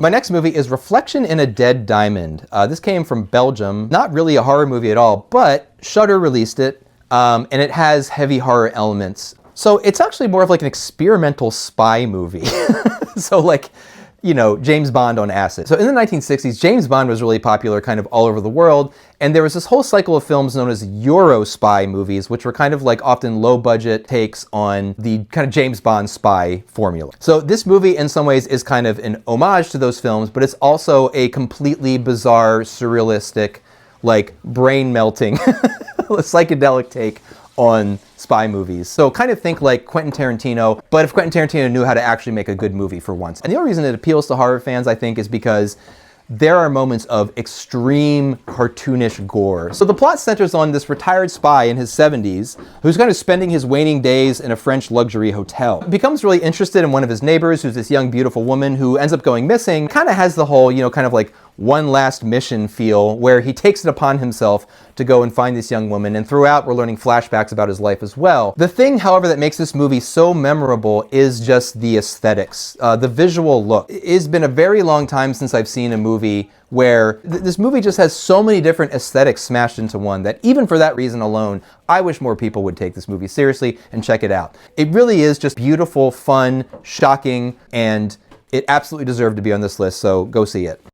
My next movie is Reflection in a Dead Diamond. This came from Belgium. Not really a horror movie at all, but Shudder released it, and it has heavy horror elements. So it's actually more of like an experimental spy movie. So like, you know, James Bond on acid. So in the 1960s, James Bond was really popular kind of all over the world, and there was this whole cycle of films known as Euro spy movies, which were kind of like often low-budget takes on the kind of James Bond spy formula. So this movie in some ways is kind of an homage to those films, but it's also a completely bizarre, surrealistic, like brain-melting, psychedelic take on spy movies. So kind of think like Quentin Tarantino, but if Quentin Tarantino knew how to actually make a good movie for once. And the only reason it appeals to horror fans, I think, is because there are moments of extreme cartoonish gore. So the plot centers on this retired spy in his 70s who's kind of spending his waning days in a French luxury hotel. He becomes really interested in one of his neighbors, who's this young, beautiful woman who ends up going missing. Kind of has the whole, you know, kind of like one last mission feel where he takes it upon himself to go and find this young woman, and throughout we're learning flashbacks about his life as well. The thing, however, that makes this movie so memorable is just the aesthetics, the visual look. It's been a very long time since I've seen a movie where this movie just has so many different aesthetics smashed into one that even for that reason alone, I wish more people would take this movie seriously and check it out. It really is just beautiful, fun, shocking, and it absolutely deserved to be on this list, so go see it.